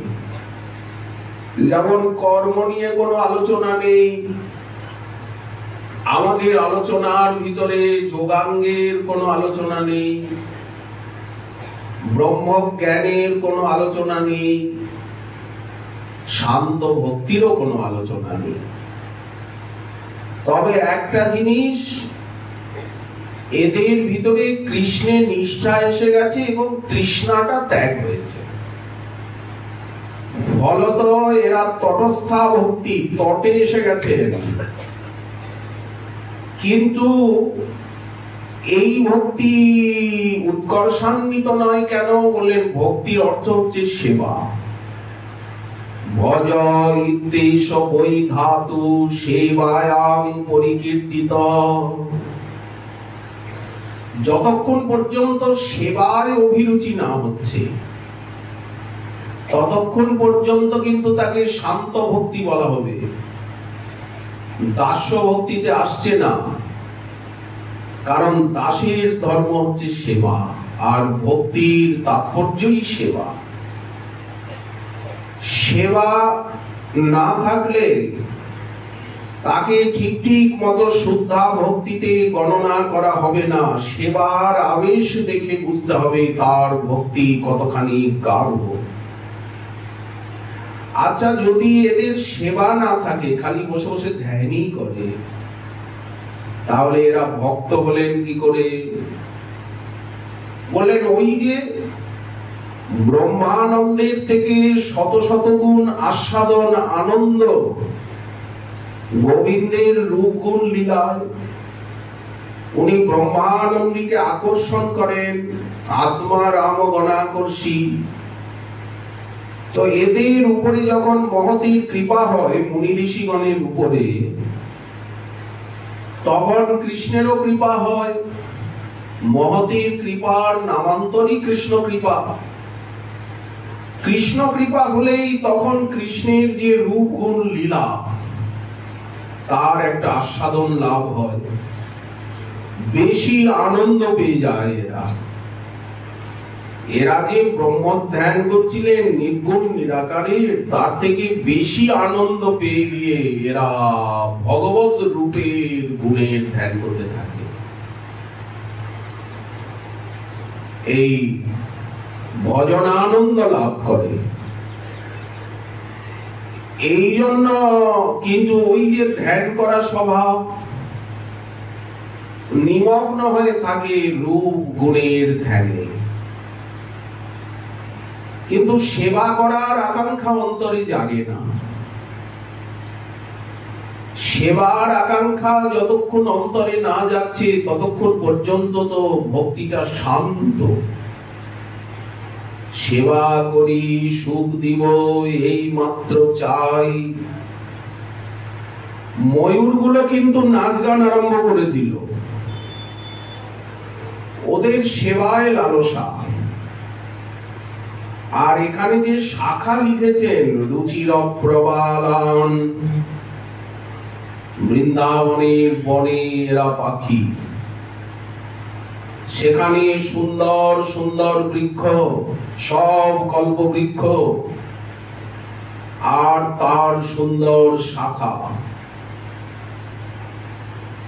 যেমন কর্ম নিয়ে কোনো আলোচনা নেই, আমাদের আলোচনার ভিতরে যোগাঙ্গের কোনো আলোচনা নেই, ব্রহ্মজ্ঞানের কোনো আলোচনা নেই, শান্ত ভক্তিরও কোনো আলোচনা নেই। তবে একটা জিনিস, এদের ভিতরে কৃষ্ণের নিষ্ঠা এসে গেছে এবং তৃষ্ণাটা ত্যাগ হয়েছে। ফলত এরা তটস্থা ভক্তি, তটে এসে গেছে। কিন্তু এই ভক্তি উৎকর্ষান্বিত নয় কেন? বললেন ভক্তির অর্থ হচ্ছে সেবা। ভজ ইত্যেষ বৈ ধাতু সেবায়াং পরিকীর্তিত। যতক্ষণ পর্যন্ত সেবায় অভিরুচি না হচ্ছে ততক্ষণ পর্যন্ত কিন্তু তাকে শান্ত ভক্তি বলা হবে। দাস্য ভক্তিতে আসছে না, কারণ দাসের ধর্ম হচ্ছে সেবা, আর ভক্তির তাৎপর্যই সেবা। সেবা না থাকলে তাকে ঠিক ঠিক মতো শুদ্ধা ভক্তিতে গণনা করা হবে না। সেবার আবেশ দেখে বুঝতে হবে তার ভক্তি কতখানি গাঢ়। আচ্ছা, যদি এদের সেবা না থাকে, খালি বসে বসে ধ্যানই করে, তাহলে এরা ভক্ত হলেন কি করে? বললেন ওই যে ব্রহ্মানন্দের থেকে শত শত গুণ আস্বাদন আনন্দ গোবিন্দের রূপ গুণ লীলায় উনি ব্রহ্মানন্দীকে আকর্ষণ করেন, আত্মা রাম গণাকর্ষী। তো এদের উপরে যখন মহতীর কৃপা হয় মুনি ঋষিগণের উপরে, তখন কৃষ্ণেরও কৃপা হয়। মহতীর কৃপার নামান্তরই কৃষ্ণ কৃপা। কৃষ্ণ কৃপা হলেই তখন কৃষ্ণের যে রূপ গুণ লীলা, তার একটা আস্বাদন লাভ হয়, বেশি আনন্দ পেয়ে যায় এরা। এরা যে ব্রহ্ম ধ্যান করছিলেন নির্গুণ নিরাকারের, তার থেকে বেশি আনন্দ পেয়ে গিয়ে এরা ভগবত রূপের গুণের ধ্যান করতে থাকে। এই ভজনানন্দ লাভ করে। এই জন্য কিন্তু ওই যে ধ্যান করা স্বভাব, নিমগ্ন হয়ে থাকে রূপ গুণের ধ্যানে, কিন্তু সেবা করার আকাঙ্ক্ষা অন্তরে জাগে না। সেবার আকাঙ্ক্ষা যতক্ষণ অন্তরে না যাচ্ছে ততক্ষণ পর্যন্ত তো ভক্তিটা শান্ত। সেবা করি সুখ দিব এই মাত্র চাই। ময়ূরগুলো কিন্তু নাচ গান আরম্ভ করে দিল, ওদের সেবায় লালসা। আর এখানে যে শাখা লিখেছেন রুচির প্রবালান, বৃন্দাবনের বনে এরা পাখি, সেখানে সুন্দর সুন্দর বৃক্ষ, সব কল্প বৃক্ষ, আর তার সুন্দর শাখা,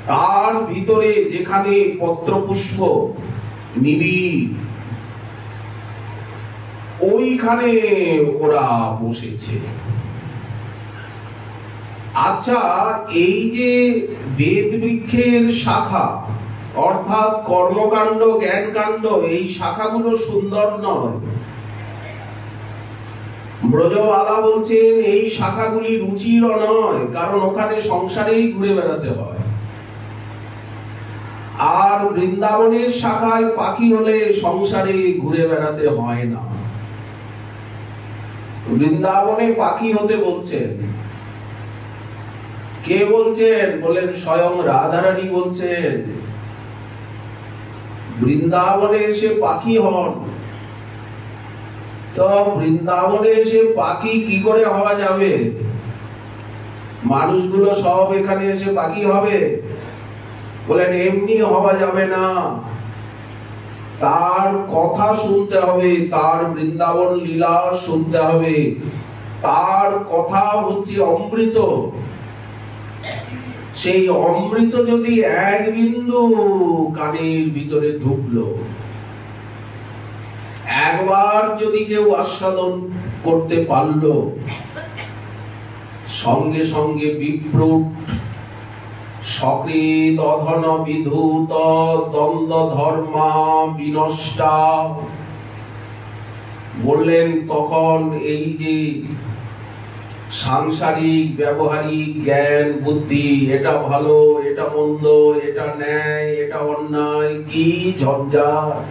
তার ভিতরে যেখানে পত্রপুষ্প নিবিড়, ওইখানে ওরা বসেছে। আচ্ছা, এই যে বেদ বৃক্ষের শাখা অর্থাৎ কর্মকাণ্ড জ্ঞানকাণ্ড, এই শাখাগুলো সুন্দর নয়। ব্রজবালা বলছেন এই শাখাগুলি রুচির নয়, কারণ ওখানে সংসারেই ঘুরে বেড়াতে হয়। আর বৃন্দাবনের শাখায় পাখি হলে সংসারে ঘুরে বেড়াতে হয় না। বৃন্দাবনে পাখি হতে বলছেন কে বলছেন? বলেন স্বয়ং রাধারানী বলছেন বৃন্দাবনে এসে পাখি হন। তো বৃন্দাবনে এসে পাখি কি করে হওয়া যাবে? মানুষগুলো সব এখানে এসে পাখি হবে? বলেন এমনি হওয়া যাবে না, তার কথা শুনতে হবে, তার বৃন্দাবন লীলা শুনতে হবে। তার কথা হচ্ছে অমৃত। সেই অমৃত যদি এক বিন্দু কানের ভিতরে ঢুকলো, একবার যদি কেউ আস্বাদন করতে পারলো, সঙ্গে সঙ্গে বিপ্রুট সকৃত অধন বিধূত দ্বন্দ্ব ধর্মা বিনষ্টা। বললেন তখন এই যে সাংসারিক ব্যবহারিক জ্ঞান বুদ্ধি, এটা ভালো এটা মন্দ, এটা ন্যায় এটা অন্যায়, কি ঝঞ্ঝাট।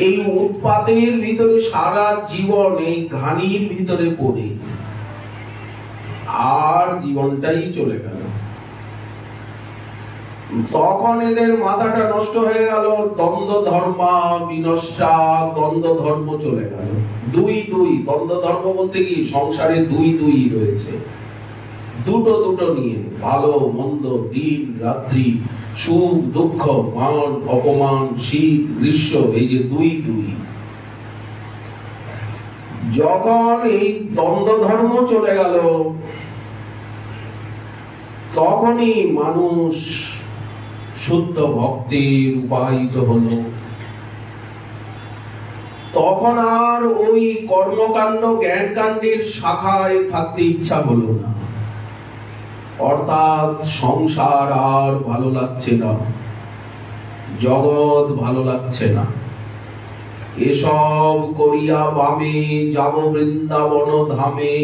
এই উৎপাতের ভিতরে সারা জীবন এই ঘানির ভিতরে পড়ে আর জীবনটাই চলে গেল। তখন এদের মাথাটা নষ্ট হয়ে গেল, দ্বন্দ্ব ধর্মা বিনষ্টা, দ্বন্দ্ব ধর্ম চলে গেল। দুই দুই, দ্বন্দ্ব ধর্ম বলতে কি সংসারে দুই দুই রয়েছে, দুটো দুটো নিয়ে, ভালো মন্দ, দিন রাত্রি, সুখ দুঃখ, মান অপমান, শীত গ্রীষ্ম, এই যে দুই দুই। যখন এই দ্বন্দ্ব ধর্ম চলে গেল তখনই মানুষ শুদ্ধ ভক্তির উপায়িত হলো। তখন আর ওই কর্মকাণ্ড জ্ঞানকাণ্ডের শাখায় থাকতে ইচ্ছা হলো না। অর্থাৎ সংসার আর ভালো লাগছে না, জগৎ ভালো লাগছে না। এসব করিয়া বামে যাব বৃন্দাবন ধামে,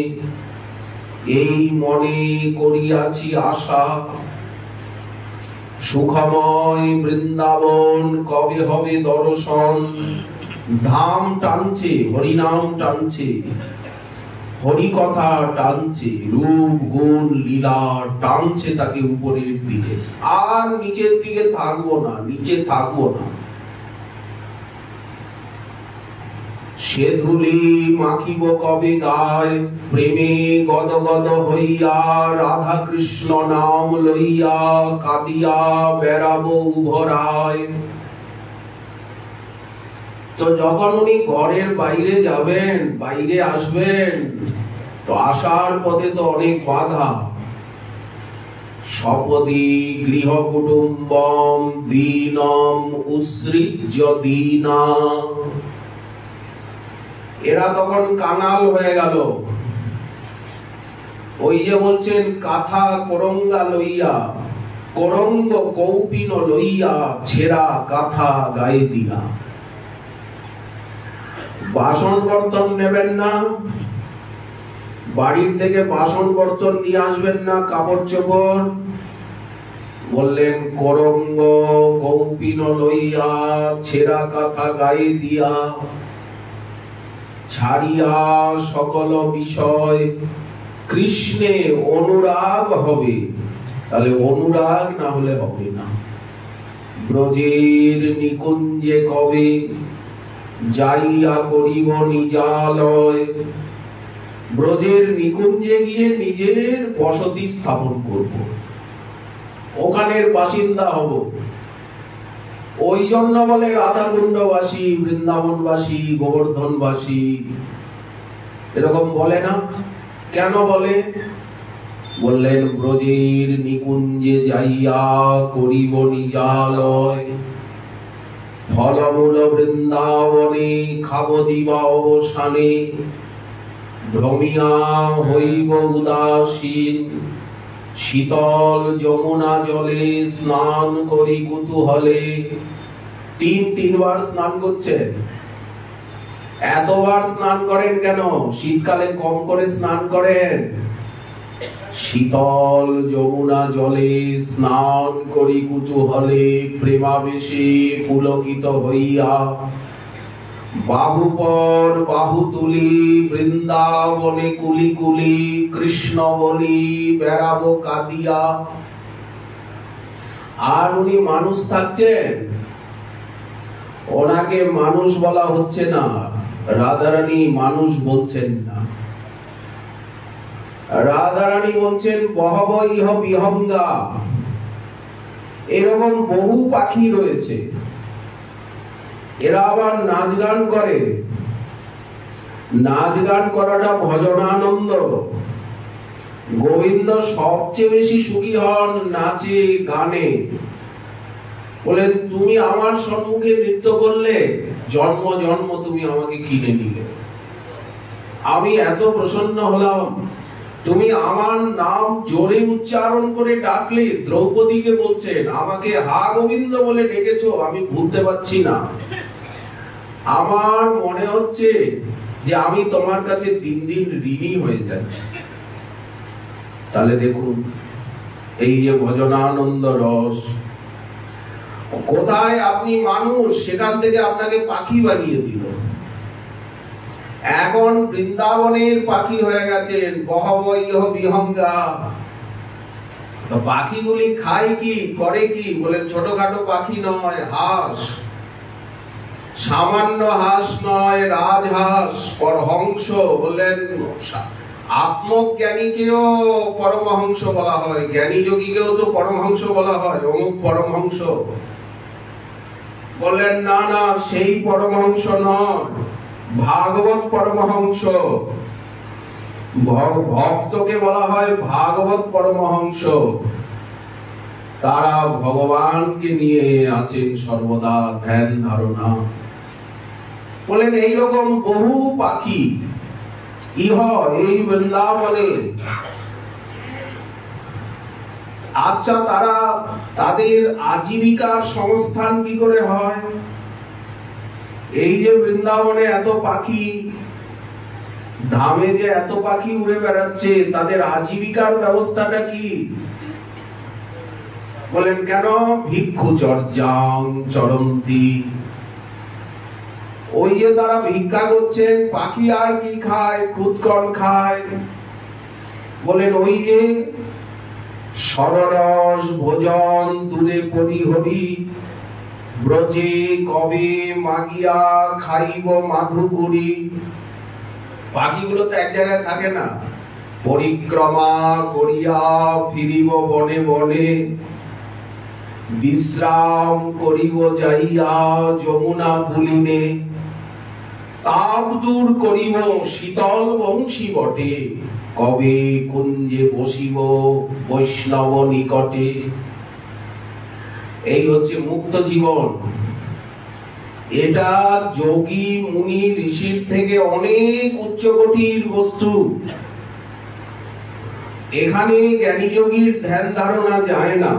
এই মনে করিয়াছি আশা। সুখময় বৃন্দাবন কবে হবে দর্শন। ধাম টানছে, হরিনাম টানছে, হরি কথা টানছে, রূপ গুণ লীলা টানছে তাকে উপরের দিকে। আর নিচের দিকে থাকবো না, নিচে থাকবো না। সে ধুলি মাখিব কবে গায়, প্রেমে গদগদ হইয়া রাধা কৃষ্ণ নাম লইয়া কাঁদিয়া বেড়াবো উভরায়। তো যখন উনি ঘরের বাইরে যাবেন, বাইরে আসবেন, তো আসার পথে তো অনেক বাধা। সপদি গৃহ কুটুম্বম দীনম উৎসৃজ্য দীনা। এরা তখন কাঙাল হয়ে গেল। ওই যে বলছেন কাঁথা করঙ্গা লইয়া করঙ্গ কৌপিন লইয়া ছেঁড়া কাঁথা গায়ে দিয়া। বাসন বর্তন নেবেন না, বাড়ির থেকে বাসন বর্তন নিয়ে আসবেন না, কাপড় চোপড়। বললেন করঙ্গ কৌপিন লইয়া ছেঁড়া কাঁথা গায়ে দিয়া, ছাড়িয়া সকল বিষয় কৃষ্ণে অনুরাগ হবে। তাহলে অনুরাগ না হলে হবে না। ব্রজের নিকুঞ্জে কবে যাইয়া করিব নিজালয়। ব্রজের নিকুঞ্জে গিয়ে নিজের বসতি স্থাপন করব, ওখানের বাসিন্দা হব। ওই জন্য বলে রাধাকুণ্ডবাসী, বৃন্দাবনবাসী, গোবর্ধনবাসী, এরকম বলে না। কেন বলে? বললেন ব্রজের নিকুঞ্জে যাইয়া করিব নিজালয়। ফলমূল বৃন্দাবনে খাব দিবা অবসানে, ভ্রমিয়া হইব উদাসীন। শীতল যমুনা জলে স্নান করি কুতূহলে। তিনবার স্নান করছেন। এতবার স্নান করেন কেন? শীতকালে কম করে স্নান করেন। শীতল যমুনা জলে স্নান করি কুতূহলে, প্রেমাবেশে পুলকিত হইয়া। বাহু পর বাহু তুলি বৃন্দাবনে কুলি কুলি, কৃষ্ণ বলি বেড়াবো কাঁদিয়া। আর উনি মানুষ থাকছেন, ওনাকে মানুষ বলা হচ্ছে না, রাধারানী মানুষ বলছেন না। রাধারানী বলছেন বহব ইহ বিহঙ্গা। এরকম বহু পাখি রয়েছে, এরা আবার নাচ গান করে। নাচ গান করাটা ভজনানন্দ। গোবিন্দ সবচেয়ে বেশি সুখী হন নাচে গানে। বলে তুমি আমার সম্মুখে নৃত্য করলে, জন্ম জন্ম তুমি আমাকে কিনে নিলে। আমি এত প্রসন্ন হলাম। তুমি আমার নাম জোরে উচ্চারণ করে ডাকলে, দ্রৌপদীকে বলছেন আমাকে হা গোবিন্দ বলে ডেকেছো, আমি ভুলতে পারছি না। আমার মনে হচ্ছে যে আমি তোমার কাছে দিন দিন ঋণী হয়ে যাচ্ছি। তাহলে দেখুন এই যে ভজনানন্দ রস। কোথায় আপনি মানুষ, সেখান থেকে আপনাকে পাখি বানিয়ে দিল। এখন বৃন্দাবনের পাখি হয়ে গেছেন, বহব ইহ বিহঙ্গা। পাখিগুলি খায় কি, করে কি? বলেন ছোটখাটো পাখি নয়, হাঁস। সামান্য হাঁস নয়, রাজহাঁস, পরহংস। বললেন আত্মজ্ঞানীকেও পরমহংস বলা হয়, জ্ঞানী যোগীকেও তো পরমহংস বলা হয়, অমুক পরমহংস। বললেন না না, সেই পরমহংস নয়, ভাগবত পরমহংস। ভক্তকে বলা হয় ভাগবত পরমহংস। তারা ভগবানকে নিয়ে আছেন সর্বদা ধ্যান ধারণা। বলেন এইরকম বহু পাখি ইহ এই বৃন্দাবনে। আচ্ছা, তারা তাদের আজীবিকার সংস্থান কি করে হয়? এই যে বৃন্দাবনে এত পাখি, ধামে যে এত পাখি উড়ে বেড়াচ্ছে, তাদের আজীবিকার ব্যবস্থাটা কি? বলেন কেন? ভিক্ষু চর্যাং চরন্তি। ওই যে তারা ভিক্ষা করছেন। পাখি আর কি খায়? খুদকন খায়। বলেন ওই যে সররস ভোজন দূরে পরিহরি, ব্রজে কবে মাগিয়া খাইব মাধুকরী। পাখিগুলো তো এক জায়গায় থাকে না, পরিক্রমা করিয়া ফিরিব বনে বনে, বিশ্রাম করিব যাইয়া যমুনা পুলিনে। তাপ দূর করিব শীতল বংশী বটে, কবে কুঞ্জে বসিব বৈষ্ণব নিকটে। এই হচ্ছে মুক্ত জীবন। এটা যোগী মুনি ঋষির থেকে অনেক উচ্চকোটির বস্তু। এখানে জ্ঞানী যোগীর ধ্যান ধারণা যায় না।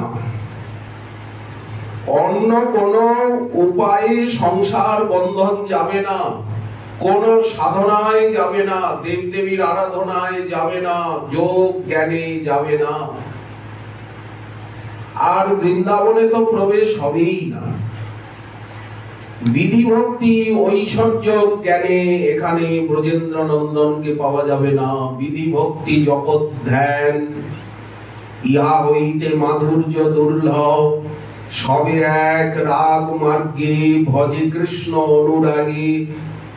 অন্য কোন উপায়ে সংসার বন্ধন যাবে না, কোন সাধনায় যাবে না, দেবদেবীর আরাধনায় যাবে না, যোগ জ্ঞানে যাবে না, আর বৃন্দাবনে তো প্রবেশ হবেই না। বিধি ভক্তি ঐশ্বর্য জ্ঞানে এখানে ব্রজেন্দ্র নন্দনকে পাওয়া যাবে না। বিধি ভক্তি জগৎ ধ্যান ইহা হইতে মাধুর্য দুর্লভ, সবে এক রাগ মার্গে ভজে কৃষ্ণ অনুরাগে,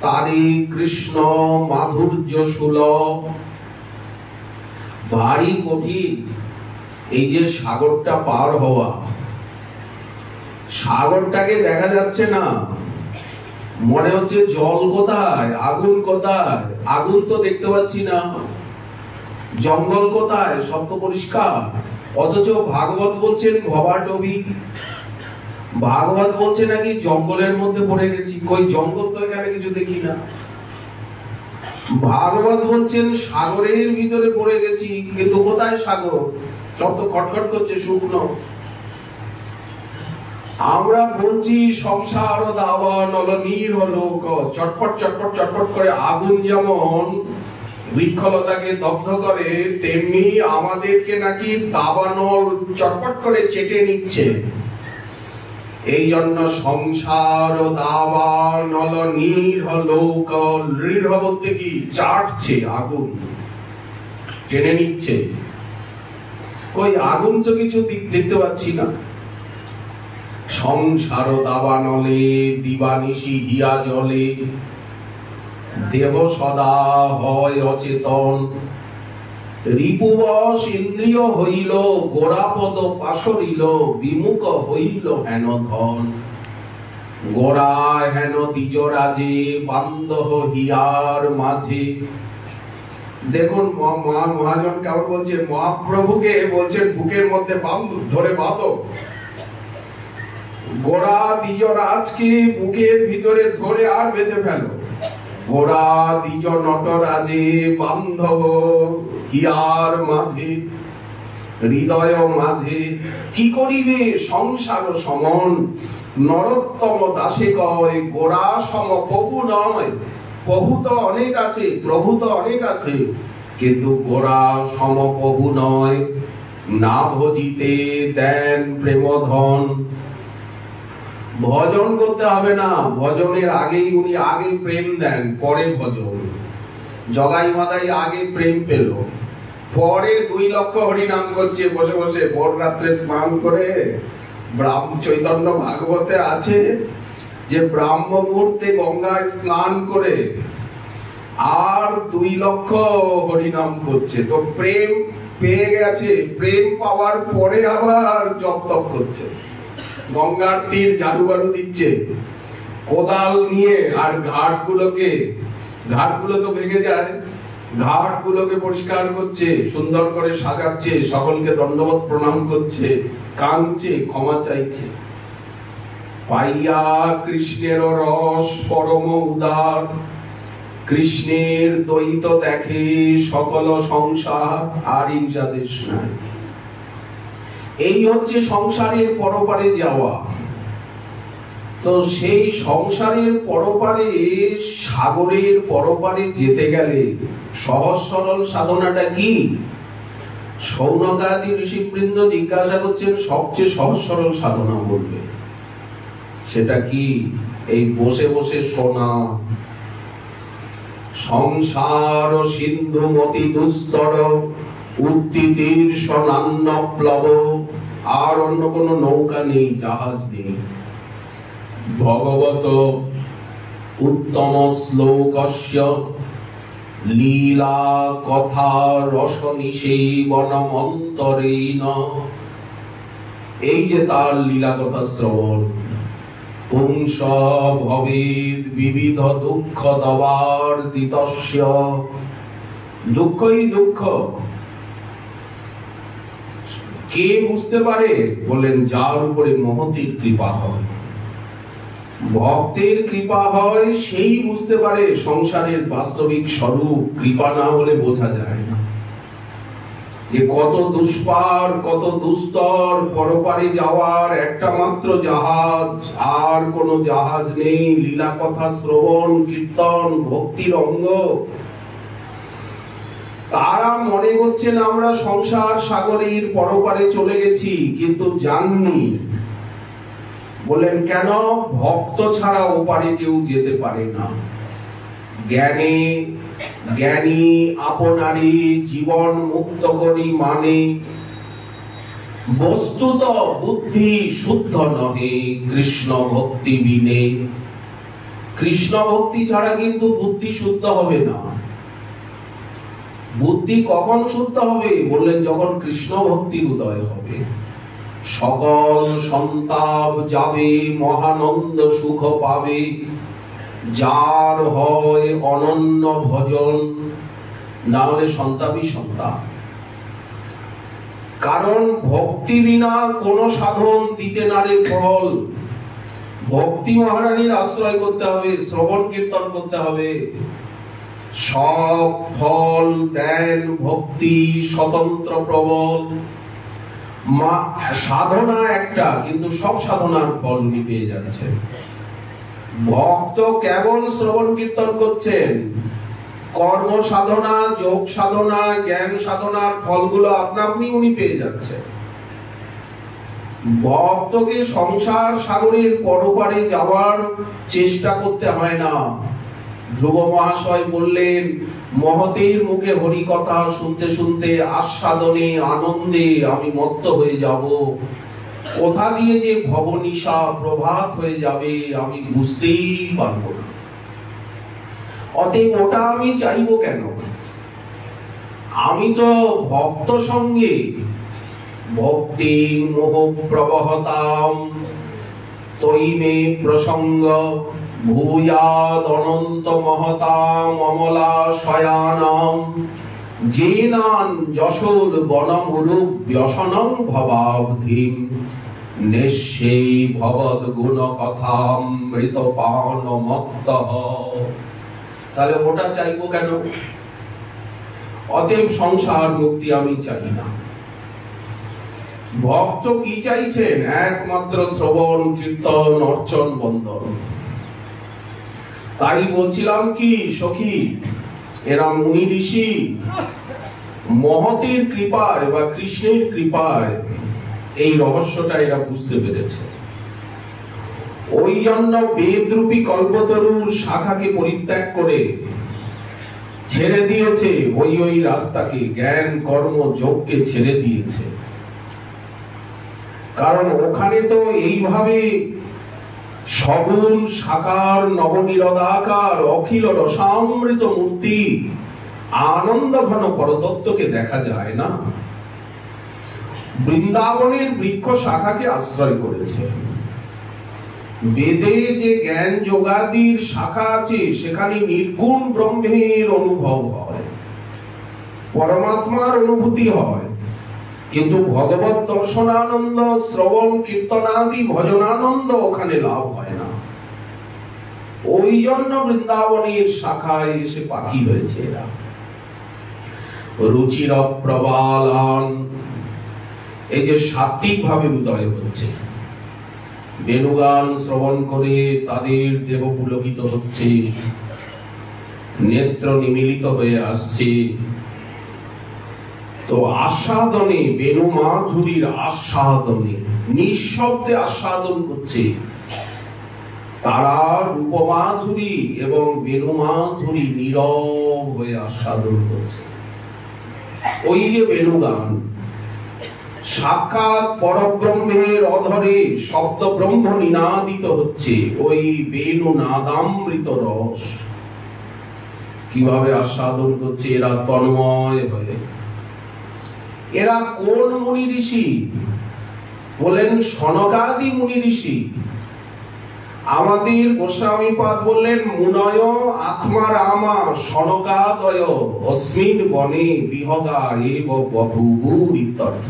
তারে কৃষ্ণ মাধুর্য সুলভ। ভারী কঠিন এই যে সাগরটা পার হওয়া। সাগরটাকে দেখা যাচ্ছে না, মনে হচ্ছে জল কোথায়, আগুন কোথায়, আগুন তো দেখতে পাচ্ছি না, জঙ্গল কোথায়, সব তো পরিষ্কার। অথচ ভাগবত বলছেন ভবাটবি, ভাগবত বলছে নাকি জঙ্গলের মধ্যে পড়ে গেছি। কই জঙ্গল তো এখানে কিছু দেখি না। ভাগবত বলছেন সাগরের ভিতরে পড়ে গেছি, কিন্তু কোথায় সাগর, সব তো খটখট করছে শুকনো। আমরা বলছি সংসার দাওয়া নলনীর হলো, চটপট চটপট চটপট করে আগুন যেমন বৃক্ষলতাকে দগ্ধ করে, তেমনি আমাদেরকে নাকি দাবানল চটপট করে চেটে নিচ্ছে। এই জন্য সংসার দাবা নলনীর হলো, দৃঢ় বলতে কি চাটছে, আগুন টেনে নিচ্ছে। কই আগুন তো কিছু দেখতে পাচ্ছি না। সংসার দাবানলে দিবানিশি হিয়া জলে, দেহ সদা হয় অচেতন, রিপুবশ ইন্দ্রিয় হইল, গোরাপদ পাশরিল, বিমুখ হইল হেন ধন। গোরা হেন দ্বিজরাজে, বান্ধব হিয়ার মাঝে। দেখুন মহাজন কেমন বলছে, মহাপ্রভুকে বলছেন বুকের মধ্যে ধরে বাঁধো। গোরা দ্বিজরাজকে বুকের ভিতরে ধরে আর বেঁধে ফেলো। গোরা দ্বিজ নটরাজে, বান্ধব হিয়ার মাঝে, হৃদয় মাঝে। কি করিবে সংসার সমন, নরোত্তম দাসে কয়, গোরা সম প্রভু নয়। প্রভু তো অনেক আছে, প্রভু তো অনেক আছে, কিন্তু গোরা সম প্রভু নয়। না ভজিতে দেন প্রেমধন। ভজন করতে হবে না, ভজনের আগেই উনি আগে প্রেম দেন, পরে ভজন। জগাই মাদাই আগে প্রেম পেল, পরে 2 লক্ষ হরিনাম করছে বসে বসে, ভোর রাত্রে স্নান করে। চৈতন্য ভাগবতে আছে যে ব্রাহ্ম মুহূর্তে গঙ্গায় স্নান করে আর 2 লক্ষ হরিনাম করছে। তো প্রেম পেয়ে গেছে, প্রেম পাওয়ার পরে আবার জপ তপ করছে, গঙ্গার তীর ঝাড়ু বাড়ু দিচ্ছে কোদাল নিয়ে, আর ঘাটগুলো তো ভেঙে যায়, ঘাটগুলোকে পরিষ্কার করছে, সুন্দর করে সাজাচ্ছে, সকলকে দণ্ডবত প্রণাম করছে, কাঁদছে, ক্ষমা চাইছে। পাইয়া কৃষ্ণের রস পরম উদার, কৃষ্ণের দ্বৈত দেখে সকল সংসার, আর হিংসা দেশ নাই। এই হচ্ছে সংসারের পরপারে যাওয়া। তো সেই সংসারের পরপারে, সাগরের পরপারে যেতে গেলে সহজ সরল সাধনাটা কি? শৌনকাদি ঋষিবৃন্দ জিজ্ঞাসা করছেন সবচেয়ে সহজ সরল সাধনা বলবে, সেটা কি? এই বসে বসে শোনা। সংসার সিন্ধু মতি দুস্তর, উত্তিতির সনান্য প্লব। আর অন্য কোন নৌকা নেই, জাহাজ নেই। ভগবত উত্তম শ্লোকস্য লীলা কথা রস নিষেবন মন্তরেণ। এই যে তার লীলা কথা শ্রবণ, পুংস ভবেদ বিবিধ দুঃখ দবার দিতস্য। দুঃখই দুঃখ। কে বুঝতে পারে? বলেন যার উপরে মহতের কৃপা হয়, ভক্তের কৃপা হয়, সেই বুঝতে পারে সংসারের বাস্তবিক স্বরূপ। কৃপা না হলে বোঝা যায় না। যে কত দুষ্পার কত দুস্তর, পরপারে যাওয়ার একটা মাত্র জাহাজ, আর কোন জাহাজ নেই। লীলা কথা শ্রবণ কীর্তন ভক্তির অঙ্গ। তারা মনে করছেন আমরা সংসার সাগরের পরপারে চলে গেছি, কিন্তু জাননি। বলেন কেন? ভক্ত ছাড়া ওপারে কেউ যেতে পারে না। জ্ঞানী আপনারই জীবন মুক্ত করি মানে, বস্তুত বুদ্ধি শুদ্ধ নহে কৃষ্ণ ভক্তি বিনে। কৃষ্ণ ভক্তি ছাড়া কিন্তু বুদ্ধি শুদ্ধ হবে না। বুদ্ধি কখন শুদ্ধ হবে? বললেন যখন কৃষ্ণ ভক্তির উদয় হবে। সকল সন্তাপ যাবে, মহানন্দ সুখ পাবে, যার হয় অনন্য ভজন। না হলে সন্তাপই সন্তাপ। কারণ ভক্তি বিনা কোন সাধন দিতে নারে ফল। ভক্তি মহারানীর আশ্রয় করতে হবে, শ্রবণ কীর্তন করতে হবে। সব ফল দেন ভক্তি স্বতন্ত্র প্রবল। সাধনা একটা, কিন্তু সব সাধনার ফল উনি পেয়ে যাচ্ছেন। ভক্ত কেবল শ্রবণ কীর্তন করছেন, কর্ম সাধনা, যোগ সাধনা, জ্ঞান সাধনার ফলগুলো আপনা আপনি উনি পেয়ে যাচ্ছেন। ভক্তকে সংসার সাগরের পরপারে যাওয়ার চেষ্টা করতে হয় না। ধ্রুব মহাশয় বললেন, মহতের মুখে হরি কথা শুনতে শুনতে আস্বাদনে আনন্দে আমি মত্ত হয়ে যাব। কোথা দিয়ে যে ভবনিশা প্রভাত হয়ে যাবে আমি বুঝতেই পারবো না। অতএব ওটা আমি চাইবো কেন? আমি তো ভক্ত সঙ্গে ভক্তি মোহ প্রবহতাম তৈমে প্রসঙ্গ ভূয়াদ অনন্ত মহতাম অমলা শয়ানাম জেনান যশোর বনমুরুপ ব্যসনং ভবাবধিম নিশ্চয়ই ভবদ গুণ কথাম মৃতপান মত্তঃ। তাহলে ওটা চাইবো কেন? অতএব সংসার মুক্তি আমি চাই না। ভক্ত কি চাইছেন? একমাত্র শ্রবণ কীর্তন অর্চন বন্দন। তাই বলছিলাম কি সখী, এরা মুনি ঋষি মহতের কৃপায় বা কৃষ্ণের কৃপায় এই রহস্যটা এরা বুঝতে পেরেছে। ওই জন্য বেদরূপী কল্পতরুর শাখাকে পরিত্যাগ করে ছেড়ে দিয়েছে ওই রাস্তাকে, জ্ঞান কর্ম যোগকে ছেড়ে দিয়েছে। কারণ ওখানে তো এইভাবে সগুণ সাকার নবনীরদাকার অখিল রসামৃত মূর্তি আনন্দ ঘন পরতত্ত্বকে দেখা যায় না। বৃন্দাবনের বৃক্ষ শাখাকে আশ্রয় করেছে। বেদে যে জ্ঞান যোগাদির শাখা আছে সেখানে নির্গুণ ব্রহ্মের অনুভব হয়, পরমাত্মার অনুভূতি হয়, কিন্তু ভগবত দর্শনানন্দ শ্রবণ কীর্তনাদি ভজনানন্দ ওখানে লাভ হয় না। ওই জন্য বৃন্দাবনের শাখায় এসে পাখি হয়েছে এরা। রুচির প্রবালান, এই যে সাত্বিক ভাবে উদয় হচ্ছে, বেণুগান শ্রবণ করে তাদের দেহ পুলকিত হচ্ছে, নেত্র নিমিলিত হয়ে আসছে। তো আস্বাদনে, বেণু মাধুরীর আস্বাদনে নিঃশব্দে আস্বাদন করছে। তারা রূপমাধুরী এবং বেণু মাধুরী নীরব হয়ে আস্বাদন করছে। ওই যে বেণুগান সাক্ষাৎ পরব্রহ্মের অধরে শব্দ ব্রহ্ম নিনাদিত হচ্ছে, ওই বেণু নাদামৃত রস কিভাবে আস্বাদন করছে এরা তন্ময় হয়ে। এরা কোন মুনি ঋষি? বলেন সনকাদি মুনি ঋষি। আমাদের গোস্বামীপাদ বললেন মুনয় আত্মারামা সনকাদয় অস্মিন বনে বিহগা এব বভূবু ইত্যর্থ।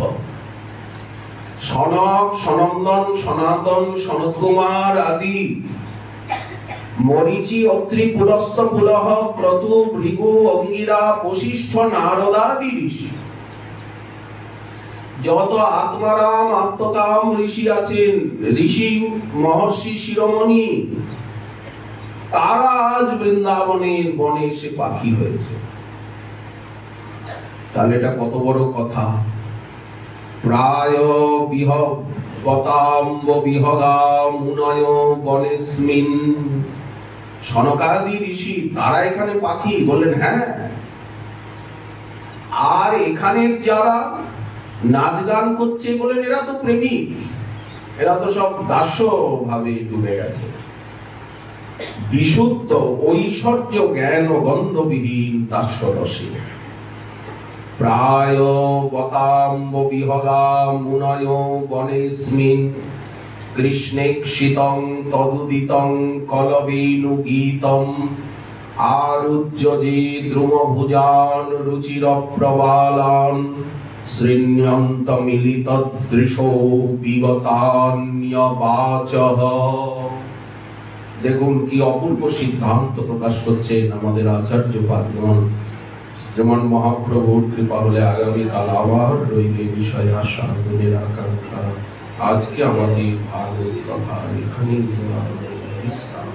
সনক, সনন্দন, সনাতন, সনত কুমার আদি মরিচি অত্রি পুরস্ত পুলহ ক্রতু ভৃগু অঙ্গিরা বশিষ্ঠ নারদাদি ঋষি যত আত্মারাম আত্মকাম ঋষি আছেন, ঋষি মহর্ষি শিরোমণি, তারা আজ বৃন্দাবনের বনে এসে পাখি হয়েছে। তাহলে এটা কত বড় কথা। প্রায় বিহগতাম্ব বিহগাম মুনয় বনেস্মিন, সনকাদি ঋষি তারা এখানে পাখি, বললেন হ্যাঁ। আর এখানের যারা নাচ গান করছে, বলেন এরা তো প্রেমিক, এরা তো সব দাস্য ভাবে ডুবে গেছে। বিশুদ্ধ ঐশ্বর্য জ্ঞান ও গন্ধবিহীন দাস্য রসে। প্রায় গতাম্ব বিহগাম মুনয় বনেস্মিন কৃষ্ণেক্ষিতং তদুদিতং কলবেনু গীতম আরুজ্যজে দ্রুমভুজান রুচির প্রবালান শ্রীণ্যন্ত মিলিত দৃশো বিগতান্যবাচঃ। দেখুন কি অপূর্ব সিদ্ধান্ত প্রকাশ করছেন আমাদের আচার্য পাদগণ। শ্রীমান মহাপ্রভুর কৃপা হলে আগামীকাল আবার রইলে বিষয় আস্বাদনের আকাঙ্ক্ষা। আজকে আমাদের ভাগবত কথা এখানেই বিশ্রাম।